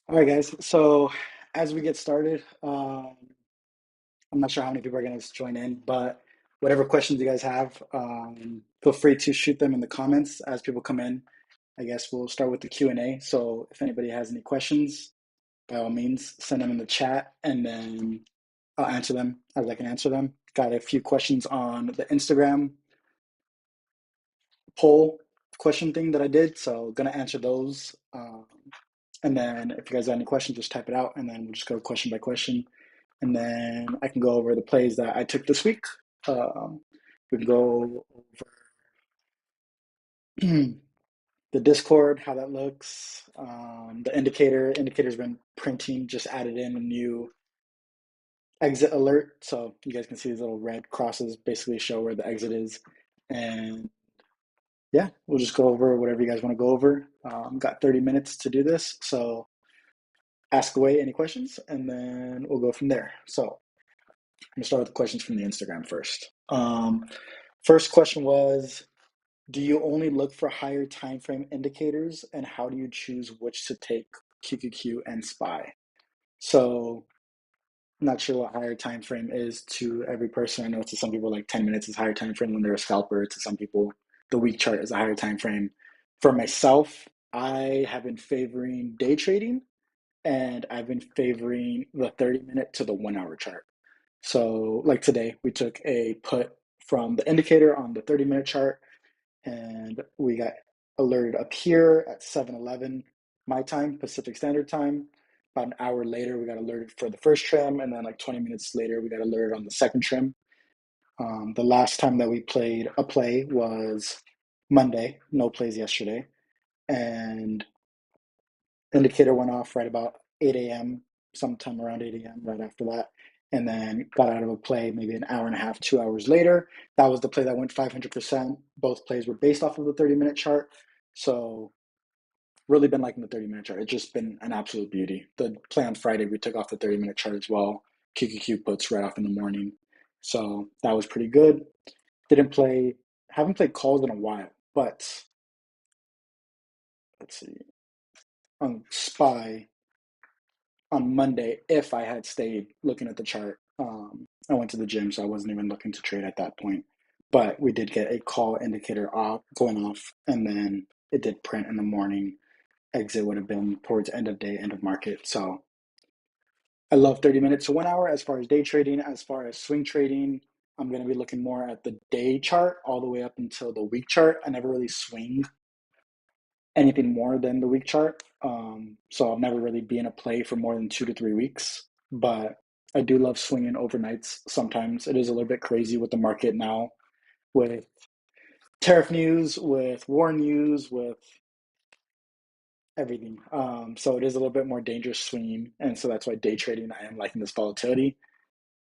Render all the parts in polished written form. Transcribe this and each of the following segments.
All right, guys. So as we get started, I'm not sure how many people are going to join in, but whatever questions you guys have, feel free to shoot them in the comments as people come in. I guess we'll start with the Q&A. So if anybody has any questions, by all means, send them in the chat, and then I'll answer them as I can answer them. Got a few questions on the Instagram poll question thing that I did, so gonna answer those. And then if you guys have any questions, just type it out, and then we'll just go question by question. And then I can go over the plays that I took this week. Um, we can go over the Discord, how that looks. The indicator's been printing, just added in a new exit alert. So you guys can see these little red crosses basically show where the exit is. And yeah, we'll just go over whatever you guys want to go over. Got 30 minutes to do this. So ask away any questions, and then we'll go from there. So I'm gonna start with the questions from the Instagram first. First question was, do you only look for higher time frame indicators, and how do you choose which to take, QQQ and SPY? So I'm not sure what higher time frame is to every person. I know to some people like 10 minutes is higher time frame when they're a scalper. To some people, the week chart is a higher time frame. For myself, I have been favoring day trading, and I've been favoring the 30-minute to the 1 hour chart. So, like today, we took a put from the indicator on the 30-minute chart, and we got alerted up here at 7:11 my time, Pacific Standard Time. About an hour later, we got alerted for the first trim, and then like 20 minutes later, we got alerted on the second trim. The last time that we played a play was Monday, no plays yesterday, and indicator went off right about 8 a.m., sometime around 8 a.m., right after that, and then got out of a play maybe an hour and a half, 2 hours later. That was the play that went 500%. Both plays were based off of the 30-minute chart. So, really been liking the 30-minute chart. It's just been an absolute beauty. The play on Friday, we took off the 30-minute chart as well. QQQ puts right off in the morning. So, that was pretty good. Didn't play, haven't played calls in a while, but let's see. On SPY, on Monday, if I had stayed looking at the chart. I went to the gym, so I wasn't even looking to trade at that point. But we did get a call indicator off, going off, and then it did print in the morning. Exit would have been towards end of day, end of market. So I love 30 minutes to 1 hour as far as day trading. As far as swing trading, I'm going to be looking more at the day chart all the way up until the week chart. I never really swing anything more than the week chart. So I'll never really be in a play for more than 2 to 3 weeks. But I do love swinging overnights sometimes. It is a little bit crazy with the market now, with tariff news, with war news, with everything. So it is a little bit more dangerous swinging. And so that's why day trading, I am liking this volatility.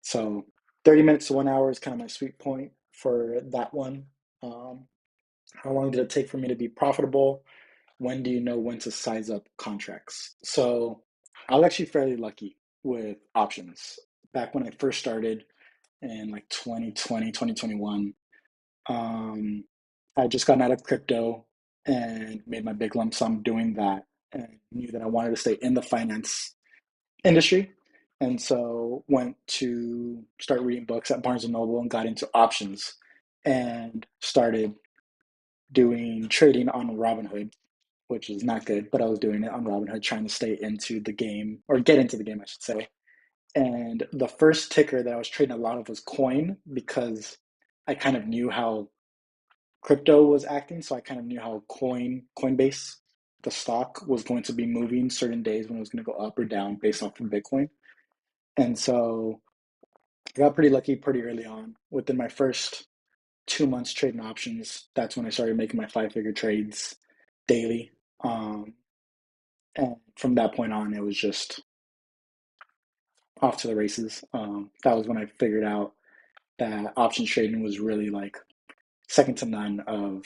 So 30 minutes to 1 hour is kind of my sweet point for that one. Um, how long did it take for me to be profitable? When do you know when to size up contracts? So I was actually fairly lucky with options. Back when I first started in like 2020, 2021, I just gotten out of crypto and made my big lump sum doing that, and knew that I wanted to stay in the finance industry. And so went to start reading books at Barnes and Noble and got into options and started doing trading on Robinhood, which is not good, but I was doing it on Robinhood, trying to stay into the game, or get into the game, I should say. And the first ticker that I was trading a lot of was Coin, because I kind of knew how crypto was acting. So I kind of knew how Coinbase, the stock, was going to be moving certain days when it was going to go up or down based off of Bitcoin. And so I got pretty lucky pretty early on. Within my first 2 months trading options, that's when I started making my 5 figure trades daily. Um, And from that point on, it was just off to the races. That was when I figured out that options trading was really like second to none of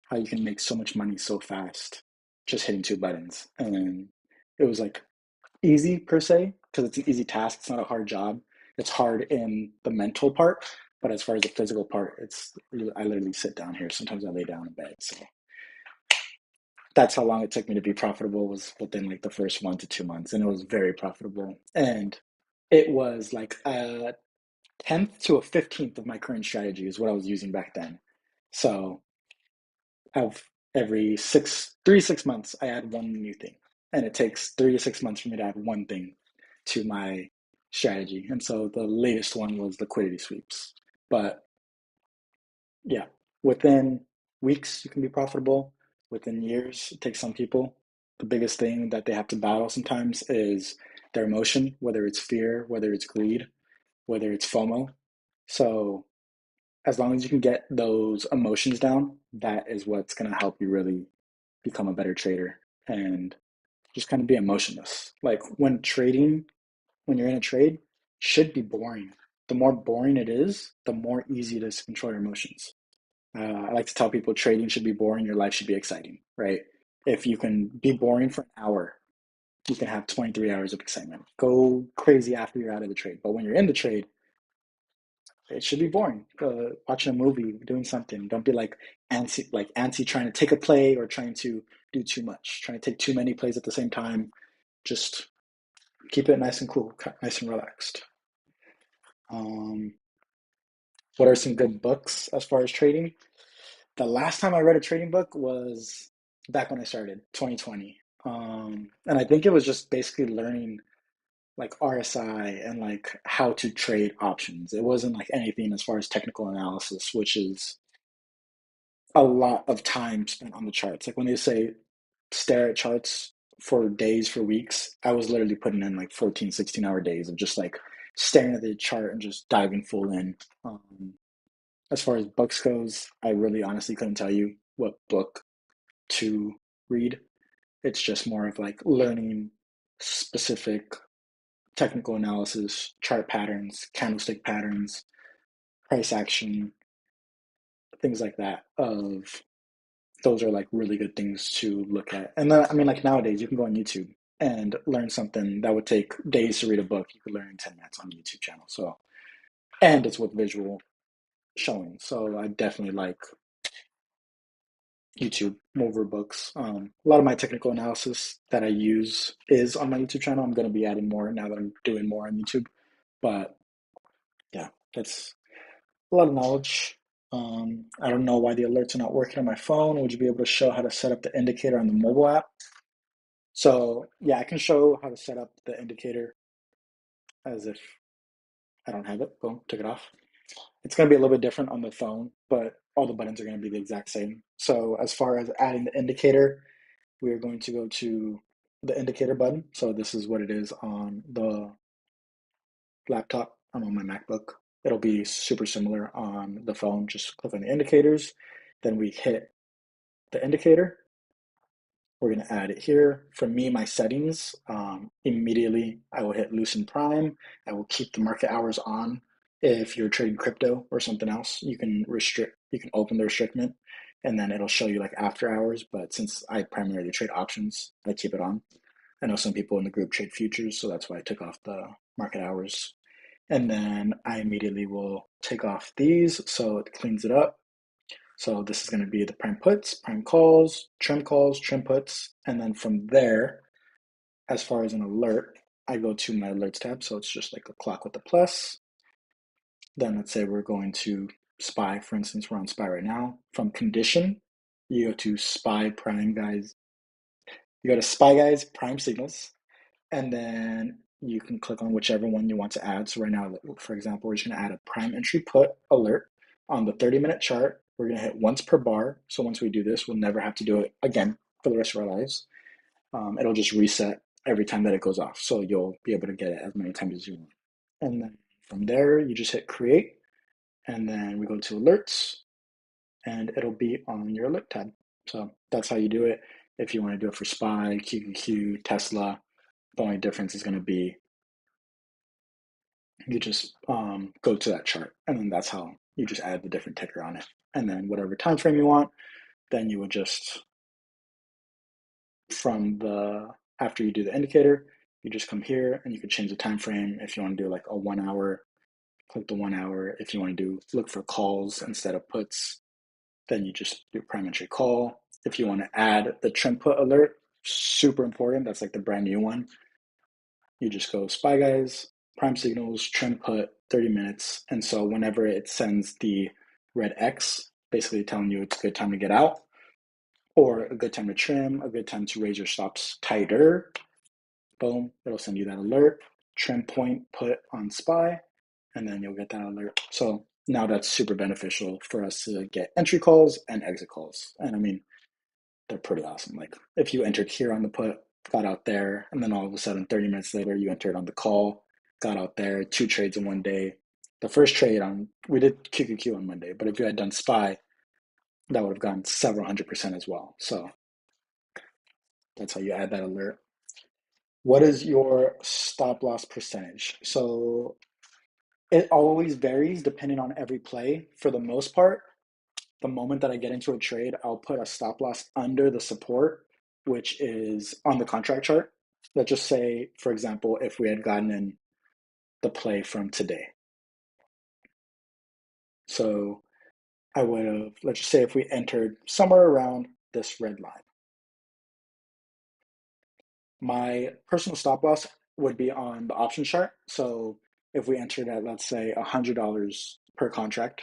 how you can make so much money so fast just hitting two buttons. And it was like easy per se, because it's an easy task. It's not a hard job. It's hard in the mental part, but as far as the physical part, I literally sit down here. Sometimes I lay down in bed. So That's how long it took me to be profitable, was within like the first 1 to 2 months, and it was very profitable. And it was like a tenth to a 15th of my current strategy is what I was using back then. So of every 6 months, I add one new thing, and it takes 3 to 6 months for me to add one thing to my strategy. And so the latest one was liquidity sweeps. But yeah, within weeks you can be profitable. Within years, it takes some people. The biggest thing that they have to battle sometimes is their emotion, whether it's fear, whether it's greed, whether it's FOMO. So as long as you can get those emotions down, that is what's going to help you really become a better trader and just kind of be emotionless. Like when trading, when you're in a trade, should be boring. The more boring it is, the more easy it is to control your emotions. I like to tell people trading should be boring, your life should be exciting, right? If you can be boring for an hour, you can have 23 hours of excitement. Go crazy after you're out of the trade. But when you're in the trade, it should be boring. Watching a movie, doing something. Don't be like antsy trying to take a play or trying to do too much, trying to take too many plays at the same time. Just keep it nice and cool, nice and relaxed. Um, what are some good books as far as trading? The last time I read a trading book was back when I started, 2020. And I think it was just basically learning like RSI and like how to trade options. It wasn't like anything as far as technical analysis, which is a lot of time spent on the charts. Like when they say stare at charts for days, for weeks, I was literally putting in like 14, 16-hour days of just like staring at the chart and just diving full in. As far as books goes, I really honestly couldn't tell you what book to read. It's just more of like learning specific technical analysis, chart patterns, candlestick patterns, price action, things like that. Of those are like really good things to look at. And then I mean, like nowadays, you can go on YouTube and learn something that would take days to read a book. You could learn in 10 minutes on a YouTube channel. So, and it's with visual showing. So I definitely like YouTube over books. A lot of my technical analysis that I use is on my YouTube channel. I'm going to be adding more now that I'm doing more on YouTube. But yeah, that's a lot of knowledge. I don't know why the alerts are not working on my phone. Would you be able to show how to set up the indicator on the mobile app? So yeah, I can show how to set up the indicator as if I don't have it. Boom, took it off. It's going to be a little bit different on the phone, but all the buttons are going to be the exact same. So as far as adding the indicator, we are going to go to the indicator button. So this is what it is on the laptop. I'm on my MacBook. It'll be super similar on the phone. Just click on the indicators. Then we hit the indicator. We're going to add it here. For me, my settings, immediately I will hit loosen prime. I will keep the market hours on. If you're trading crypto or something else, you can open the restriction and then it'll show you like after hours. But since I primarily trade options, I keep it on. I know some people in the group trade futures, so that's why I took off the market hours. And then I immediately will take off these so it cleans it up. So this is going to be the prime puts, prime calls, trim puts. And then from there, as far as an alert, I go to my alerts tab. So it's just like a clock with a plus. Then let's say we're going to SPY, for instance, we're on SPY right now. From condition, you go to SPY prime guys. You go to SPY guys prime signals, and then you can click on whichever one you want to add. So right now, for example, we're just going to add a prime entry put alert on the 30-minute chart. We're going to hit once per bar. So once we do this, we'll never have to do it again for the rest of our lives. It'll just reset every time that it goes off. So you'll be able to get it as many times as you want. And then from there, you just hit create. And then we go to alerts and it'll be on your alert tab. So that's how you do it. If you want to do it for SPY, QQQ, Tesla, the only difference is going to be you just go to that chart, and then that's how you just add the different ticker on it. And then whatever time frame you want, then you would just from the after you do the indicator, you just come here and you can change the time frame. If you want to do like a 1 hour, click the 1 hour. If you want to do look for calls instead of puts, then you just do prime entry call. if you want to add the trim put alert, super important. That's like the brand new one. You just go SPY guys, prime signals, trim put 30 minutes. And so whenever it sends the red X, basically telling you it's a good time to get out, or a good time to trim, a good time to raise your stops tighter, boom, it'll send you that alert. Trim point put on SPY, and then you'll get that alert. So now that's super beneficial for us to get entry calls and exit calls. And I mean, they're pretty awesome. Like if you entered here on the put, got out there, and then all of a sudden 30 minutes later you entered on the call, got out there, 2 trades in one day. The first trade on we did QQQ on Monday, but if you had done SPY, that would have gone several 100% as well. So that's how you add that alert. What is your stop loss percentage? So it always varies depending on every play. For the most part, the moment that I get into a trade, I'll put a stop loss under the support, which is on the contract chart. Let's just say, for example, if we had gotten in the play from today. So I would have, let's just say if we entered somewhere around this red line, my personal stop loss would be on the option chart. So if we entered at, let's say, $100 per contract,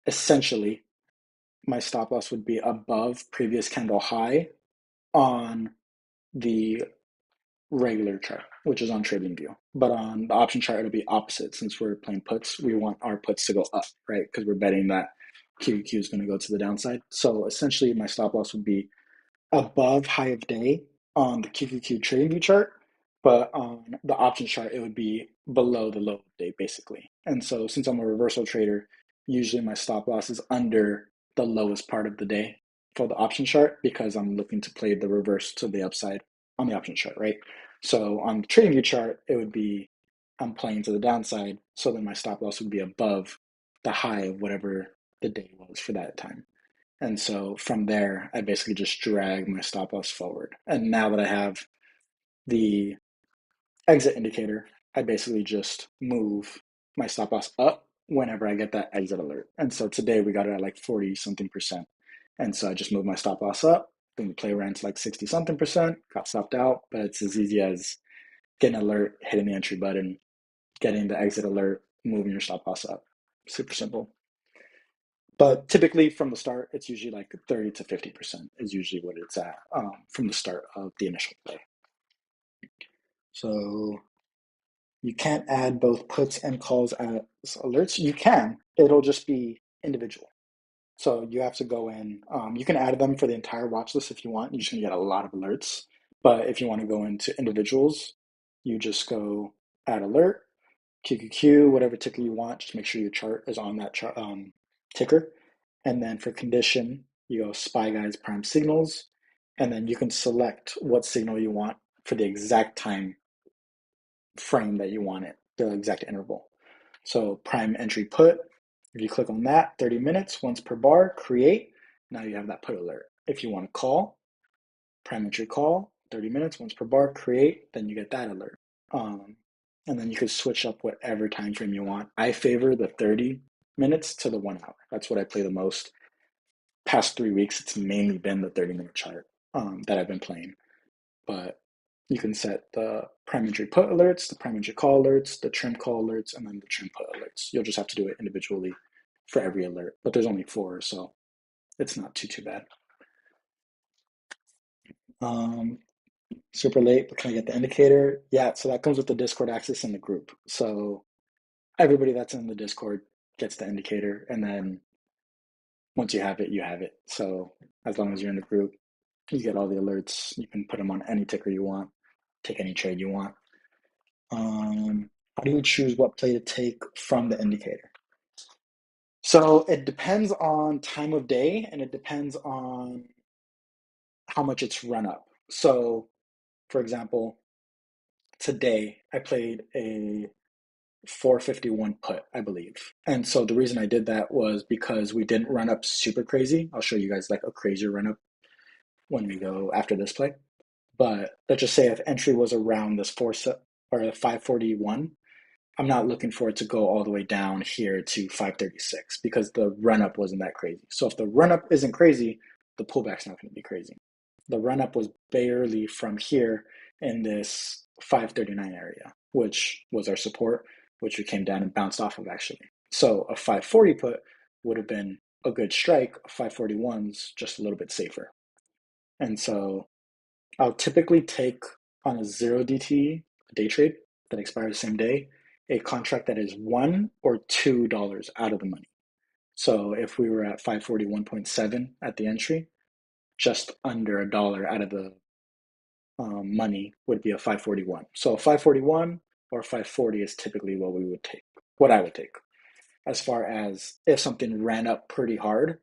essentially my stop loss would be above previous candle high on the regular chart, which is on TradingView. But on the option chart, it'll be opposite. Since we're playing puts, we want our puts to go up, right? Because we're betting that QQQ is going to go to the downside. So essentially, my stop loss would be above high of day on the QQQ TradingView chart, but on the option chart, it would be below the low of day, basically. And so since I'm a reversal trader, usually my stop loss is under the lowest part of the day for the option chart because I'm looking to play the reverse to the upside on the option chart, right? So on the TradingView chart, it would be I'm playing to the downside, so then my stop loss would be above the high of whatever the day was for that time. And so from there, I basically just drag my stop loss forward. And now that I have the exit indicator, I basically just move my stop loss up whenever I get that exit alert. And so today we got it at like 40 something percent. And so I just moved my stop loss up. Then the play ran to like 60 something percent, got stopped out. But it's as easy as getting an alert, hitting the entry button, getting the exit alert, moving your stop loss up. Super simple. But typically from the start, it's usually like 30 to 50% is usually what it's at from the start of the initial play. So you can't add both puts and calls as alerts. You can, it'll just be individual. So you have to go in, you can add them for the entire watch list if you want. You're just gonna get a lot of alerts. But if you want to go into individuals, you just go add alert, QQQ, whatever ticker you want. Just make sure your chart is on that chart, ticker. And then for condition, you go SPY guys prime signals, and then you can select what signal you want for the exact time frame that you want it, the exact interval. So prime entry put, if you click on that, 30 minutes, once per bar, create. Now you have that put alert. If you want to call, prime entry call, 30 minutes, once per bar, create, then you get that alert. And then you could switch up whatever time frame you want. I favor the 30 minutes to the 1 hour. That's what I play the most. Past 3 weeks, it's mainly been the 30-minute chart that I've been playing. But you can set the prime entry put alerts, the prime entry call alerts, the trim call alerts, and then the trim put alerts. You'll just have to do it individually for every alert. But there's only 4, so it's not too bad. Super late, but can I get the indicator? Yeah, so that comes with the Discord access in the group. So everybody that's in the Discord gets the indicator, and then once you have it, you have it. So as long as you're in the group, you get all the alerts. You can put them on any ticker you want, take any trade you want. How do you choose what play to take from the indicator? So it depends on time of day and it depends on how much it's run up. So, for example, today I played a 451 put, I believe. And so the reason I did that was because we didn't run up super crazy. I'll show you guys like a crazier run up when we go after this play. But let's just say if entry was around this 4 or the 541, I'm not looking for it to go all the way down here to 536 because the run up wasn't that crazy. So if the run up isn't crazy, the pullback's not going to be crazy. The run up was barely from here in this 539 area, which was our support, which we came down and bounced off of actually. So a 540 put would have been a good strike. 541's just a little bit safer. And so I'll typically take on a 0 DTE day trade that expires the same day, a contract that is $1 or $2 out of the money. So if we were at 541.7 at the entry, just under $1 out of the money would be a 541. So a 541 or 540 is typically what we would take, what I would take. As far as if something ran up pretty hard,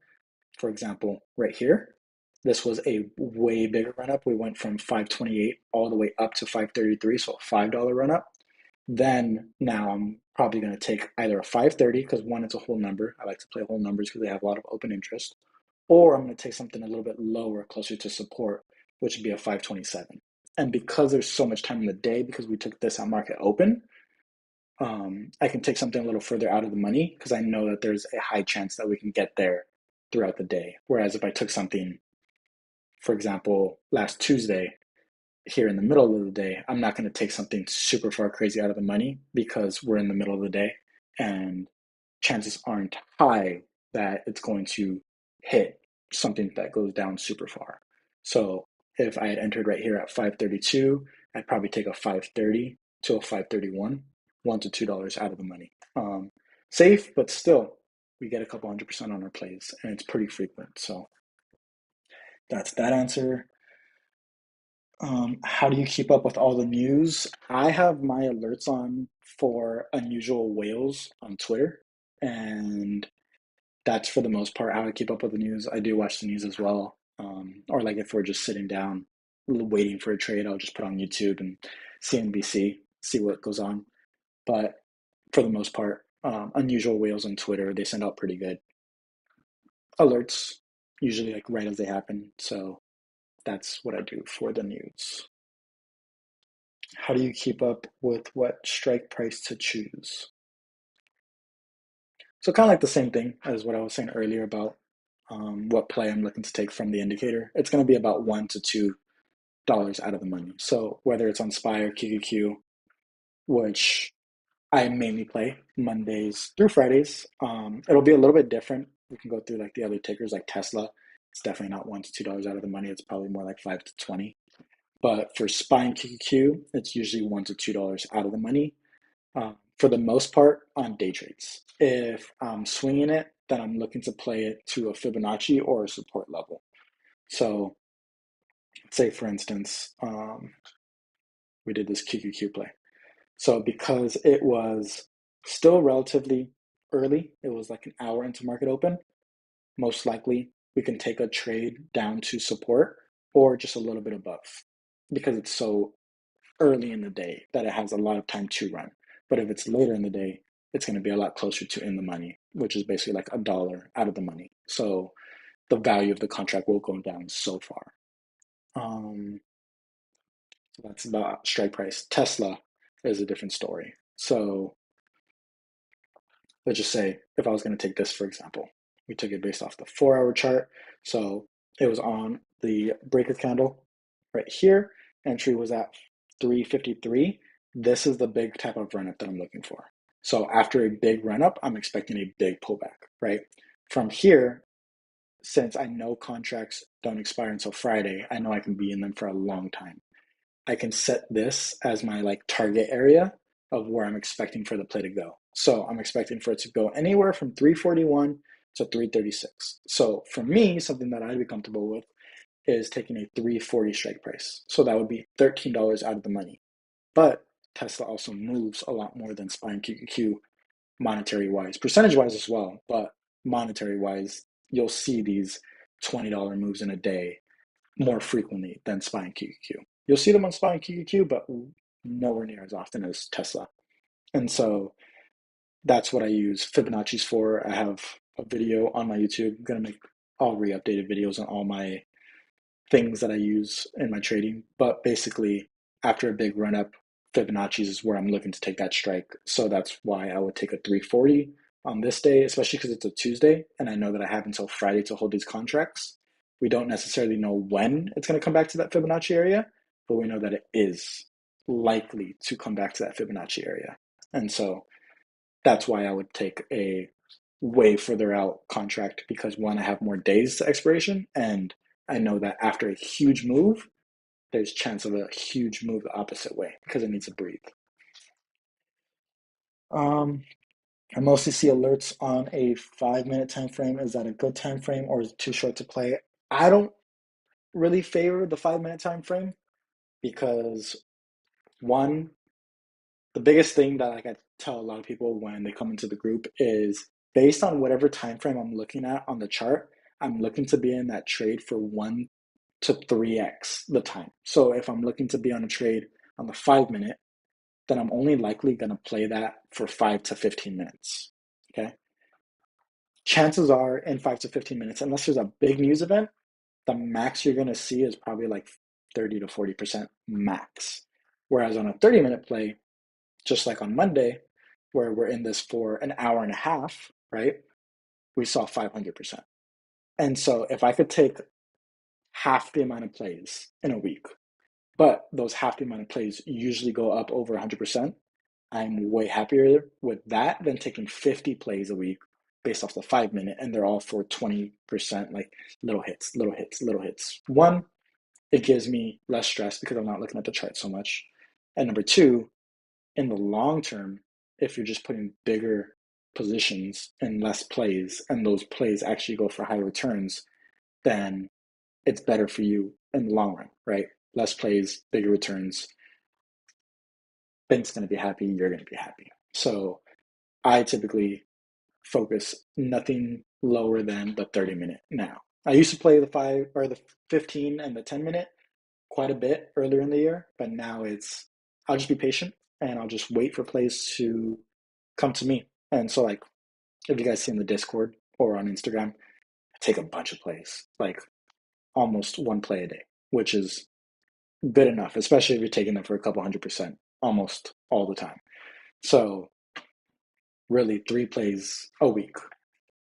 for example, right here, this was a way bigger run up. We went from 528 all the way up to 533, so a $5 run up. Then now I'm probably going to take either a 530 because one, it's a whole number. I like to play whole numbers because they have a lot of open interest. Or I'm going to take something a little bit lower, closer to support, which would be a 527. And because there's so much time in the day, because we took this at market open, I can take something a little further out of the money because I know that there's a high chance that we can get there throughout the day. Whereas if I took something, for example, last Tuesday, here in the middle of the day, I'm not going to take something super far crazy out of the money because we're in the middle of the day and chances aren't high that it's going to hit something that goes down super far. So if I had entered right here at 532, I'd probably take a 530 to a 531, $1 to $2 out of the money. Safe, but still, we get a couple 100% on our plays, and it's pretty frequent. So that's that answer. How do you keep up with all the news? I have my alerts on for unusual whales on Twitter, and that's for the most part how I keep up with the news. I do watch the news as well, or like if we're just sitting down waiting for a trade, I'll just put on YouTube and CNBC, see what goes on. But for the most part, unusual whales on Twitter, they send out pretty good alerts, usually like right as they happen. So that's what I do for the news. How do you keep up with what strike price to choose? So kind of like the same thing as what I was saying earlier about what play I'm looking to take from the indicator. It's going to be about $1 to $2 out of the money. So whether it's on SPY or QQQ, which I mainly play Mondays through Fridays, it'll be a little bit different. We can go through like the other tickers like Tesla. It's definitely not $1 to $2 out of the money. It's probably more like 5 to 20. But for SPY and QQQ, it's usually $1 to $2 out of the money. For the most part on day trades. If I'm swinging it, then I'm looking to play it to a Fibonacci or a support level. So say for instance, we did this QQQ play. So because it was still relatively early, it was like an hour into market open, most likely we can take a trade down to support or just a little bit above because it's so early in the day that it has a lot of time to run. But if it's later in the day, it's going to be a lot closer to in the money, which is basically like $1 out of the money. So the value of the contract will go down so far. So that's about strike price. Tesla is a different story. So let's just say if I was going to take this, for example, we took it based off the 4-hour chart. So it was on the breaker candle right here. Entry was at 353. This is the big type of run up that I'm looking for. So after a big run up, I'm expecting a big pullback, right? From here, since I know contracts don't expire until Friday, I know I can be in them for a long time. I can set this as my like target area of where I'm expecting for the play to go. So I'm expecting for it to go anywhere from 341 to 336. So for me, something that I'd be comfortable with is taking a 340 strike price. So that would be $13 out of the money. But Tesla also moves a lot more than SPY and QQQ monetary wise, percentage wise as well, but monetary wise, you'll see these $20 moves in a day more frequently than SPY and QQQ. You'll see them on SPY and QQQ, but nowhere near as often as Tesla. And so that's what I use Fibonacci's for. I have a video on my YouTube. I'm going to make all re-updated videos on all my things that I use in my trading. But basically, after a big run up, Fibonacci's is where I'm looking to take that strike. So that's why I would take a 340 on this day, especially because it's a Tuesday and I know that I have until Friday to hold these contracts. We don't necessarily know when it's going to come back to that Fibonacci area, but we know that it is likely to come back to that Fibonacci area. And so that's why I would take a way further out contract, because one, I have more days to expiration, and I know that after a huge move, there's chance of a huge move the opposite way because it needs to breathe. Um, I mostly see alerts on a 5 minute time frame. Is that a good time frame or is it too short to play? I don't really favor the 5 minute time frame because one, the biggest thing that like I tell a lot of people when they come into the group is based on whatever time frame I'm looking at on the chart, I'm looking to be in that trade for 1 to 3x the time. So if I'm looking to be on a trade on the 5 minute, then I'm only likely going to play that for 5 to 15 minutes. Okay. Chances are in 5 to 15 minutes, unless there's a big news event, the max you're going to see is probably like 30 to 40% max. Whereas on a 30-minute play, just like on Monday, where we're in this for an hour and a half, right? We saw 500%. And so if I could take half the amount of plays in a week, but those half the amount of plays usually go up over 100%, I'm way happier with that than taking 50 plays a week based off the 5 minute, and they're all for 20%, like little hits, little hits, little hits. One, it gives me less stress because I'm not looking at the chart so much. And number two, in the long term, if you're just putting bigger positions and less plays, and those plays actually go for high returns, then it's better for you in the long run, right? Less plays, bigger returns. Bank's going to be happy, you're going to be happy. So I typically focus nothing lower than the 30 minute now. I used to play the 15 and the 10 minute quite a bit earlier in the year, but now I'll just be patient and I'll just wait for plays to come to me. And so like if you guys see in the Discord or on Instagram, I take a bunch of plays, like almost one play a day, which is good enough, especially if you're taking them for a couple 100% almost all the time. So really 3 plays a week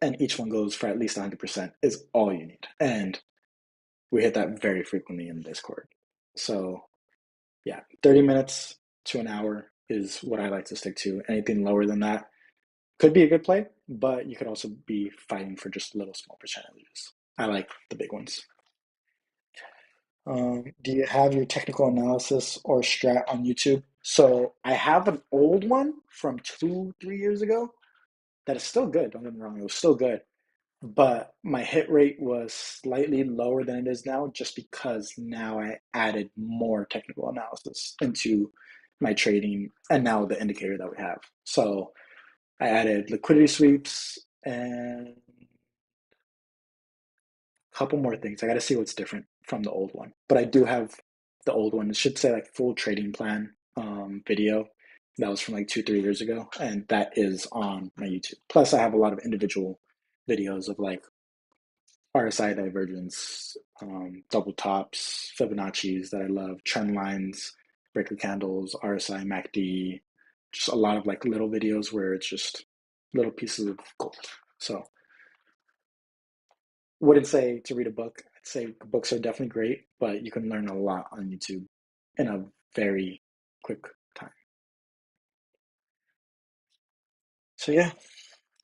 and each one goes for at least 100% is all you need. And we hit that very frequently in Discord. So yeah, 30 minutes to an hour is what I like to stick to. Anything lower than that could be a good play, but you could also be fighting for just little small percentages. I like the big ones. Do you have your technical analysis or strat on YouTube? So I have an old one from 2, 3 years ago that is still good. Don't get me wrong, it was still good. But my hit rate was slightly lower than it is now just because now I added more technical analysis into my trading and now the indicator that we have. So I added liquidity sweeps and a couple more things. I got to see what's different from the old one. But I do have the old one. It should say like full trading plan video. That was from like 2, 3 years ago. And that is on my YouTube. Plus, I have a lot of individual videos of like RSI divergence, double tops, Fibonacci's that I love, trend lines, breaker candles, RSI, MACD, just a lot of like little videos where it's just little pieces of gold. So wouldn't say to read a book. I'd say books are definitely great, but you can learn a lot on YouTube in a very quick time. So yeah,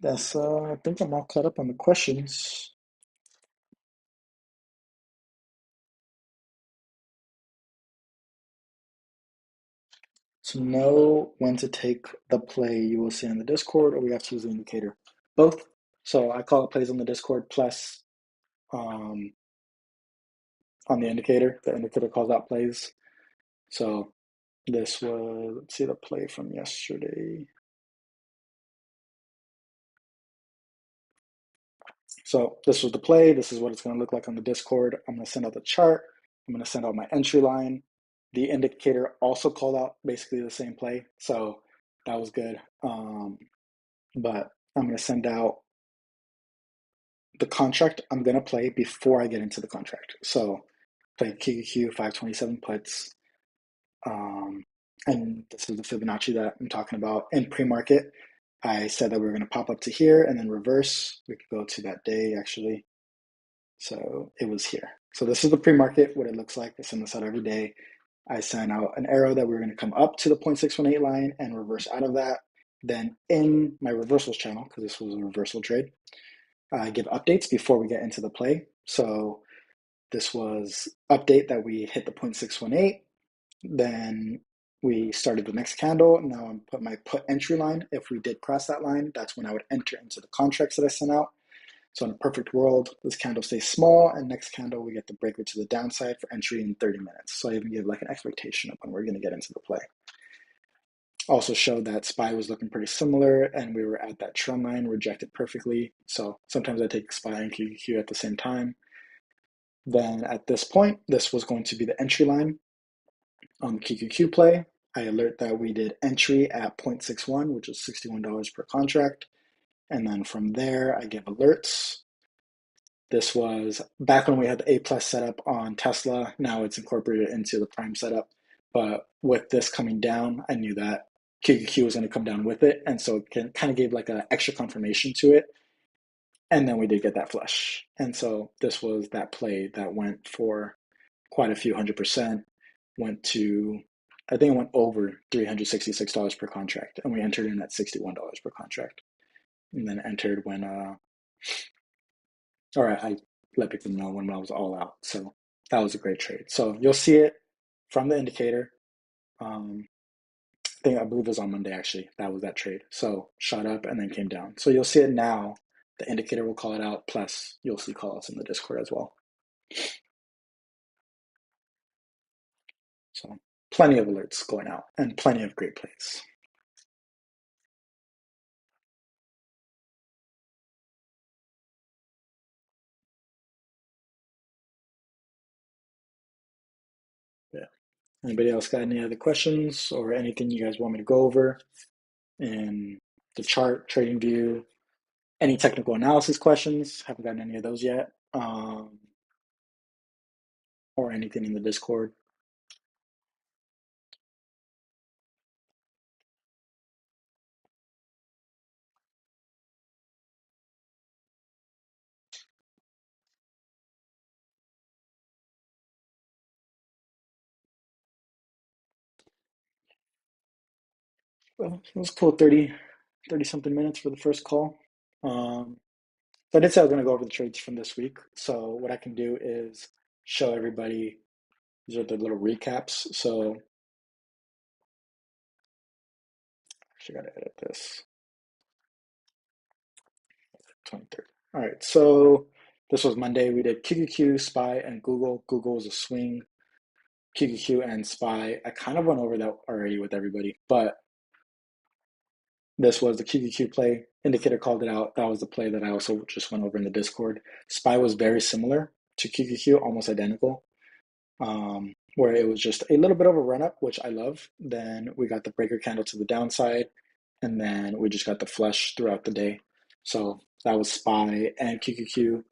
that's I think I'm all caught up on the questions. To know when to take the play, you will see on the Discord, or we have to use the indicator. Both. So I call it plays on the Discord plus um, on the indicator. The indicator calls out plays. So this was, let's see the play from yesterday. So this was the play. This is what it's going to look like on the Discord. I'm going to send out the chart. I'm going to send out my entry line. The indicator also called out basically the same play. So that was good. But I'm going to send out the contract I'm going to play before I get into the contract. So play QQQ 527 puts. And this is the Fibonacci that I'm talking about in pre-market. I said that we were going to pop up to here and then reverse. We could go to that day actually. So it was here. So this is the pre-market, what it looks like. I send this out every day. I sent out an arrow that we were going to come up to the 0.618 line and reverse out of that. Then in my reversals channel, because this was a reversal trade, I give updates before we get into the play. So this was update that we hit the 0.618. Then we started the next candle. Now I'm put my put entry line. If we did cross that line, that's when I would enter into the contracts that I sent out. So in a perfect world, this candle stays small, and next candle we get the breaker to the downside for entry in 30 minutes. So I even give like an expectation of when we're going to get into the play. Also showed that SPY was looking pretty similar, and we were at that trend line, rejected perfectly. So sometimes I take SPY and QQQ at the same time. Then at this point, this was going to be the entry line on the QQQ play. I alert that we did entry at 0.61, which is $61 per contract. And then from there, I give alerts. This was back when we had the A plus setup on Tesla. Now it's incorporated into the Prime setup. But with this coming down, I knew that QQQ was going to come down with it. And so it kind of gave like an extra confirmation to it. And then we did get that flush. And so this was that play that went for quite a few 100%, went to, I think it went over $366 per contract. And we entered in at $61 per contract. And then entered when, all right, I let people know when I was all out. So that was a great trade. So you'll see it from the indicator. I believe it was on Monday actually. That was that trade. So shot up and then came down. So you'll see it now. The indicator will call it out. Plus you'll see calls in the Discord as well. So plenty of alerts going out and plenty of great plays. Yeah. Anybody else got any other questions or anything you guys want me to go over in the chart, trading view, any technical analysis questions? Haven't gotten any of those yet. Or anything in the Discord. Well, it was cool, 30 something minutes for the first call. So I did say I was going to go over the trades from this week. So what I can do is show everybody, these are the little recaps. So actually got to edit this. 23rd. All right, so this was Monday. We did QQQ, SPY, and Google. Google was a swing. QQQ and SPY. I kind of went over that already with everybody, but this was the QQQ play. Indicator called it out. That was the play that I also just went over in the Discord. SPY was very similar to QQQ, almost identical, where it was just a little bit of a run up, which I love. Then we got the breaker candle to the downside, and then we just got the flush throughout the day. So that was SPY and QQQ.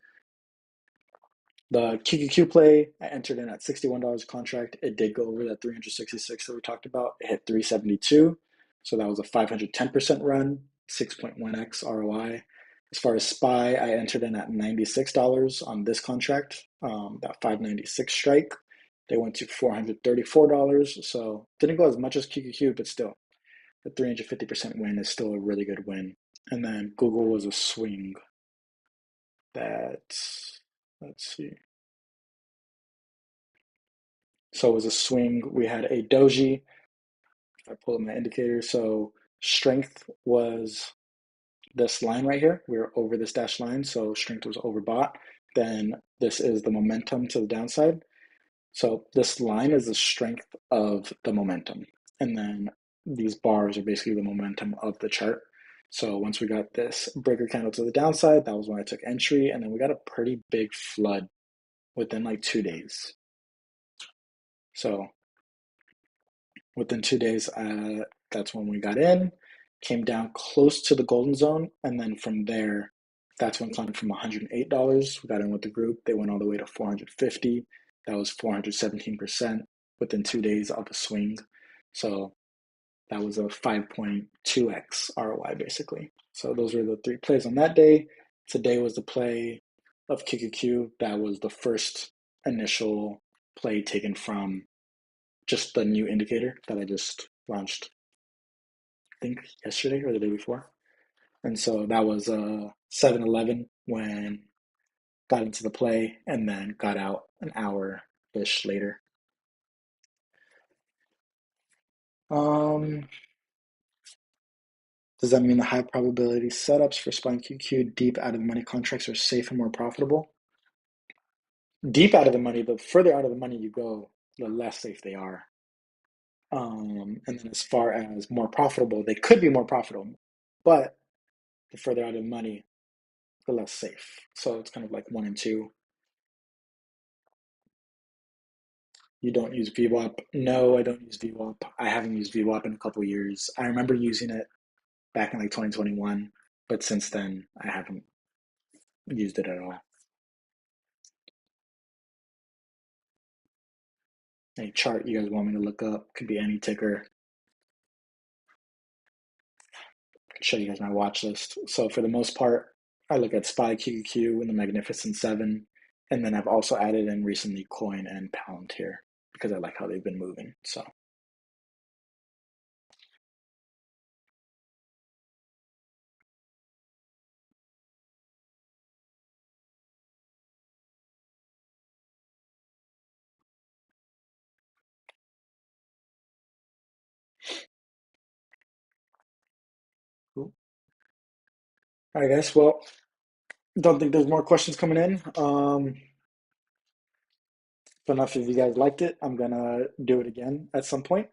The QQQ play, I entered in at $61 a contract. It did go over that 366 that we talked about. It hit 372. So that was a 510% run, 6.1x ROI. As far as SPY, I entered in at $96 on this contract, that 596 strike. They went to $434. So didn't go as much as QQQ, but still, the 350% win is still a really good win. And then Google was a swing that, let's see. So it was a swing. We had a doji. If I pull up my indicator, so strength was this line right here. We were over this dashed line, so strength was overbought. Then this is the momentum to the downside. So this line is the strength of the momentum. And then these bars are basically the momentum of the chart. So once we got this breaker candle to the downside, that was when I took entry. And then we got a pretty big flood within like 2 days. So within 2 days, that's when we got in, came down close to the golden zone. And then from there, that's when climbed from $108. We got in with the group. They went all the way to 450. That was 417% within 2 days of a swing. So that was a 5.2x ROI basically. So those were the three plays on that day. Today was the play. of QQQ. That was the first initial play taken from just the new indicator that I just launched, I think yesterday or the day before. And so that was 7-11 when got into the play and then got out an hour ish later. Um, does that mean the high probability setups for SPY and QQ deep out of the money contracts are safe and more profitable? Deep out of the money, the further out of the money you go, the less safe they are. And then as far as more profitable, they could be more profitable, but the further out of the money, the less safe. So it's kind of like one and two. You don't use VWAP? No, I don't use VWAP. I haven't used VWAP in a couple of years. I remember using it back in like 2021, but since then I haven't used it at all. Any chart you guys want me to look up could be any ticker. I can show you guys my watch list. So for the most part, I look at SPY, QQQ, and the Magnificent Seven, and then I've also added in recently Coin and Pound here because I like how they've been moving. So cool. All right, guys. Well, don't think there's more questions coming in. But enough if you guys liked it. I'm gonna do it again at some point.